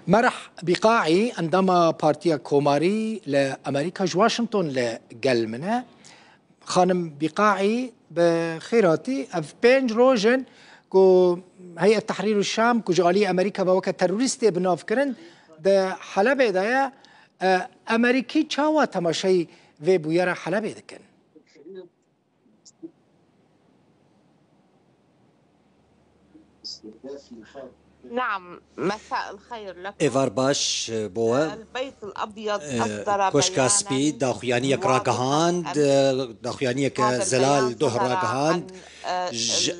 مرح بقاعي عندما بارتيا كوماري لأمريكا واشنطن لقلمنا خانم بقاعي بخيراتي اف بين روجن كو هيئة تحرير الشام كو جالي أمريكا بوكا تروريستي بنافكرن ده حلبة ده أمريكي چاوا تماشي في بويرا حلبة دكن نعم، مساء الخير لكم. إيفار باش بوا البيت الأبيض أصدر كوشكا سبي داخويانية كراغهاند داخويانية زلال ده راغهاند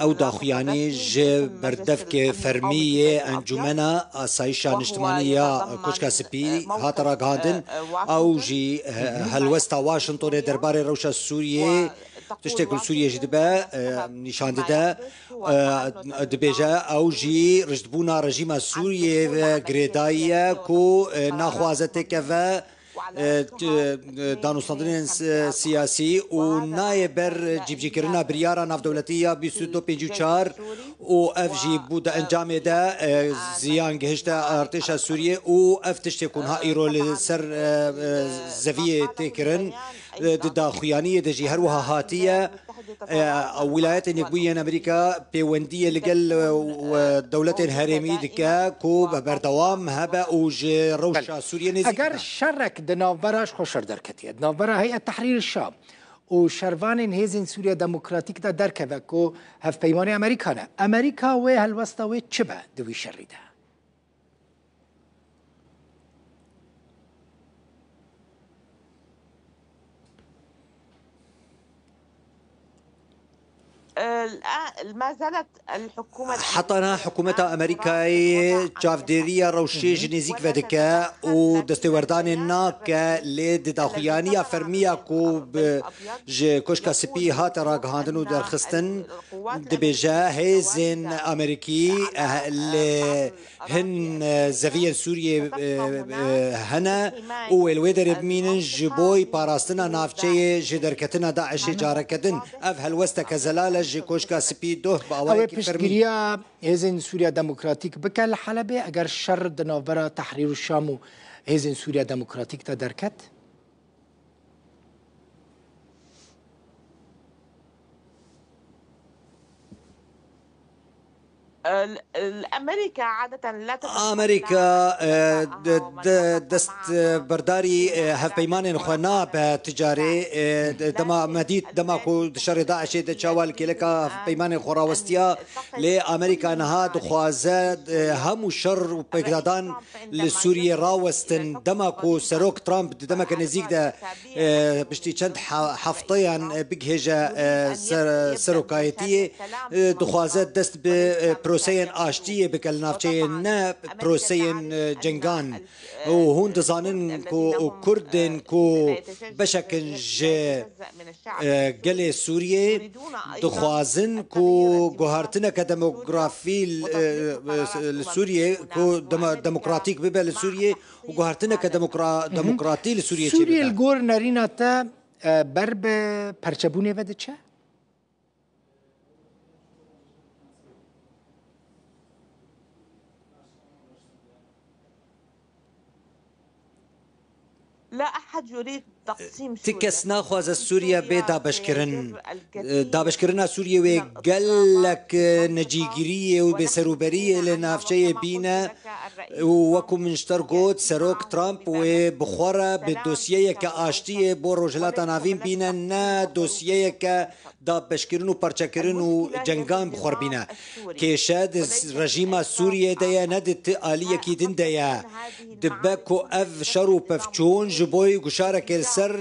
أو داخوياني ج بردفك فرمية أنجمنا أسايشة اجتماعية كوشكا سبي هات راغهاندن أو جي هلوستا واشنطن دربار روشا السورية تشتغل سوريا جدبا نشان ده دبيجا او جي رجبونا رژیم سوریه گریدایه کو ناخوازته که دانوستاندن سیاسی و نایبر جیبجی کرنا بریارا ناف دولتیه 2254 و اف جی بود انجام ده زیان گهشت ارتش سوریه و اف تشتی کنها ایرول سر زویه تکرن دا خویانی دجی هر وها هاتیه ولايات نكبوية أمريكا بيوندية لقل دولة هرمي دكا كو بردوام هبا وج روشا سوريا نزيك اگر شرك دنافبراش خوشر دركتية دنافبرا هيئة تحرير الشام وشرفان هيزن سوريا ديمقراطيك دا دركبا كو هف بيماني أمريكانا أمريكا وي هالوسطا وي تشبه دوي شريدها ما زالت الحكومة حطنا حكومة أمريكاي جافديريا روشي جنيزيك فدكا ودستوردان الناك لد داخيانية فرمية كو ج كوشكا سبي هات راغهاندن ودرخستن دبجا هيزن أمريكي هن زفيا سوريا هنا والويدر بمينن جبوي باراستنا نافشي جدركتنا داعش جاركتن اف هلوستا كزلالة جي كوشكا سبي دوه باواكي فرمي هيزن سوريا ديمقراطيك بكال حلبة اگر شر دنافبرا تحرير الشام هيزن سوريا ديمقراطيك تا دركت الأمريكا عادة لا أمريكا دست برداري هف بيمان خنا بتجاري دما مديد دما كو شر داعش تشاول كيلكا بيمان خراوستيا لأمريكا نها دخوازات هم شر وبقدادان لسوريا راوستن دما كو سروك ترامب دما كنزيك ده بشتي چند حفطيان بجهجة سروكايتية دخوازات دست بروسين آشتية بكل نافشة نا بروسين جنگان وهون دزانن كو كردن كو بشكن قلي سوريا دخوازن كو جوهرتنا كديموغرافي لسوريا كو ديمقراطيك بيبا لسوريا وجوهرتنا كديمقراطي لسوريا سوريا الجور نارينا تا برب پرچبونه وده چه؟ لا أحد يريد تقسيم سوريا تكس ناخذ سوريا دابشكرنا سوريا وقالك نجيجرية وبسروبرية لنافشية بينا وكو منشترقوت سروك ترامب وبخورة بالدوسية كاشتية بوروجلات نافين بينا نا دوسية ك دابشكرن وبرشكرن وجنگان بخور بينا كيشاد رجيم سوريا ديا ندت آلية كيدن ديا دباكو اف شرو بفچون جبوي قشارة سر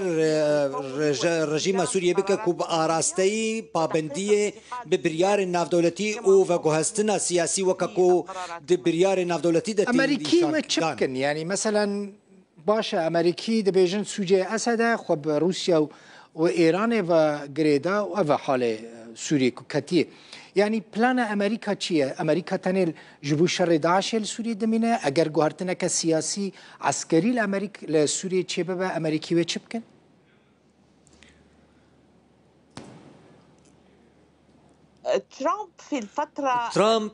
رژیم سوریه بکه کوب آراسته پابندی ببریار نافدولتی او و گوهستنا سیاسی وکاکو دبریار نافدولتی ده امریکی و چبکن يعني مثلا باشه امریکی دبیجن سوجه اسده خب روسیا و ایران و گریدا و حال سوریه کتیه يعني بلان امريكا چیه؟ امريكا تنل جبو شر داعش لسوريا دمينه اگر گوهرتنا كسياسي عسكري لامريكا لسوريا چه ببا امريكي و چبكن؟ ترامب في الفترة ترامب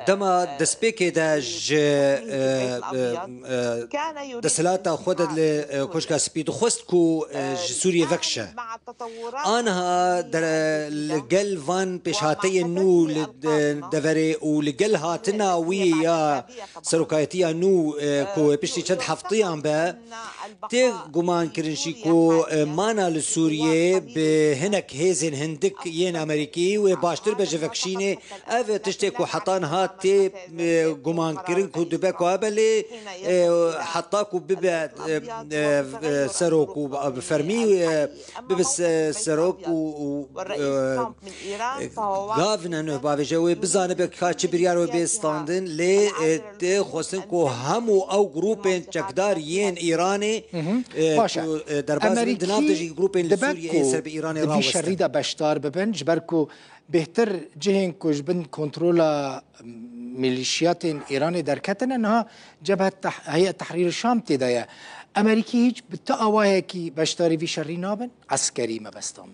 دما دسبيكي داج كان يريد دسلاتا خود كوشكا سبيدو خوستكو سوريا فكشة مع التطورات أنها لقل فان بشهاتي نو لدفري ولقل هاتنا ويا سروكايتيا نو كو بشتي شد حفطيان با تيغ قمان كرنشيكو مانا لسوريا بهنك هيزن هندك ين أمريكي وباشتر بجفكشيني أف تشتكو حطان هاتي قمان كرنكو دبكو أبلي حطاكو ببعد سروكو بفرمي ببس سروكو غافنا نو بافجوي بزانه بكاتش بريارو بيستاندن لي تخوسن كو همو او جروبين چكدار ين ايراني دربازن دنابدجي جروبين لسوريا سرب ايراني راوستن دي شريده بشتار ببن جبركو بهتر جهن كوجبن كنترولا ميليشيات ايراني دركتن انها جبهه هيئه تحرير الشام تدايا امريكي هيج بتقواهكي بشتاري في شري نابن عسكري ما بستان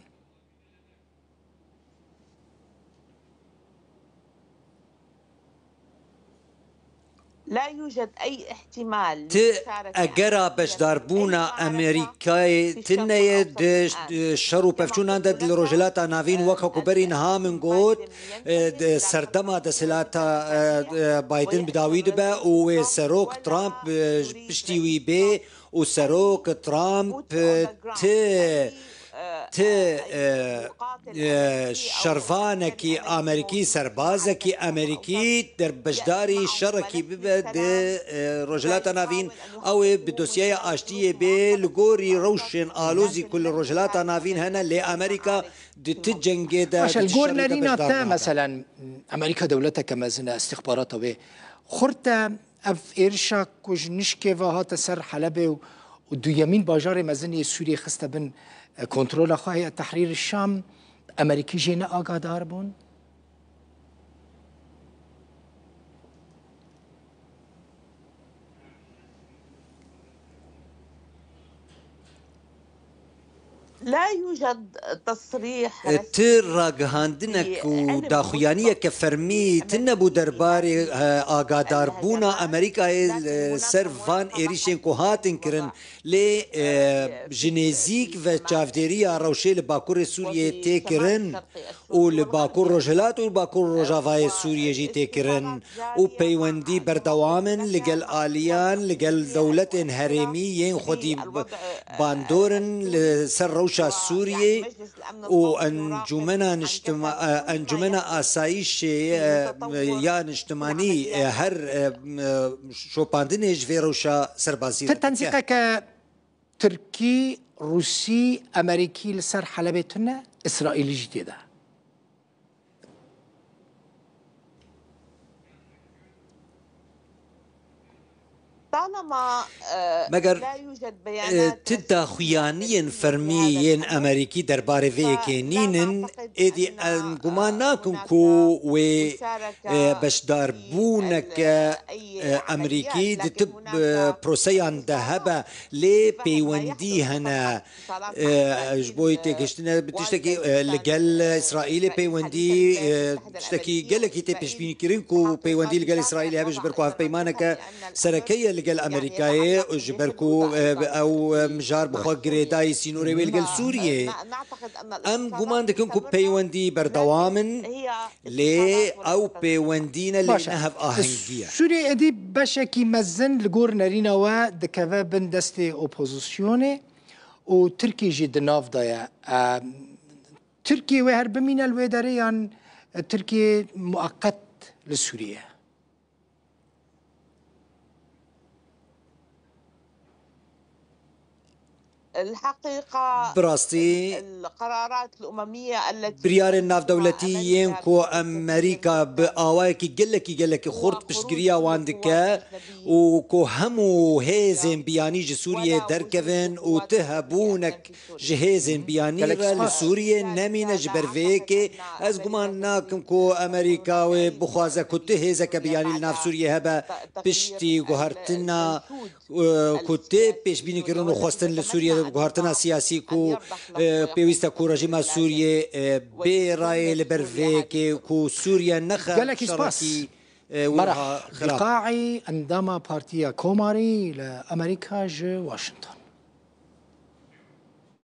لا يوجد أي احتمال اگرا بشداربونا امریکای تنید شرو پفچونان د روجلاتا ناوین وکو برین هامن گوت سردما د سلاتا بایدن بداوید با او سروک ترامپ پشتیوی به او سروک ترامپ شرفانكي امريكي سربازكي امريكي در بجداري شركي ببد رجلات نافين او بدوسيه اشتيه بالغوري روشن الوزي كل رجلات نافين هنا لامريكا تتجنجد مش الجور لرينا تا مثلا امريكا دولتها كما زنا استخباراتها خرطه اف ارشا كوج نشكي وهات سر حلبه ودو يمين باجار مزني سوريا خسته بن كنترول هيئة تحرير الشام أمريكي جينا آقادار بون لا يوجد تصريح تراغ هاندنك وداخيانية كفرمي تنبو درباري آقادار بونا أمريكا سرفان إيريشين كوهاتن كرن لي جنيزيك و چافديريا روشي لباكور سوريا تيكرن و لباكور رجلات و لباكور رجافاي سوريا جي تيكرن و بيوندي بردوامن لقل آليان لقل دولة هرمي خودي باندورن لسر روشا سوريا وأنجمنا آسايش يا نجتماني هر شوباندنيج في روشا سربازي تنسيقك تركي روسي أمريكي لسر حلبتنا إسرائيلي جديدة طالما مگر لا يوجد بيانات تداخيانيا فرميين أمريكي درباري فيكينين إدي الجمان ناكم كو و بشدار بونك أمريكي دتب بروسيان ذهبا لي بيوندي هنا جبويتي كشتنا بتشتكي لجل إسرائيل بيوندي تشتكي جلك يتبش بينكرينكو بيوندي لجل إسرائيل هبش بركو هف بيمانك سركية لجل أمريكاي جبركو أو مجار بخوا جريداي سينوري لجل سوريا أم جمان دكنكو بيوندي بردوامن لي أو بيوندينا اللي نهف آهنجية سوريا دي بشكي مزن لجور نارينا و دكذا بندستي أوبوزيسيوني وتركي جد ناف ضيا تركي وهرب من الوداريان تركي مؤقت لسوريا الحقيقة براستي القرارات الأممية التي بريار الناف دولتيين كو أمريكا بآواكي قلكي خورت بشقريا واندكا وكو همو هيزن بياني جسوريا دركفن وتهبونك جهيزن بياني لسوريا نمين جبرفيكي از قمان ناكم كو أمريكا وبخوازا كنت هيزك بياني لناف سوريا هبا بشتي وهرتنا كنت بيش بيني كرون وخوستن لسوريا گوهرتنا سیاسی کو پیوسته کو رژیم سوریه برای لبرویک کو سوریا نخ شرکی مرح بقاعي عندما بارتيا كوماري لأمريكا واشنطن.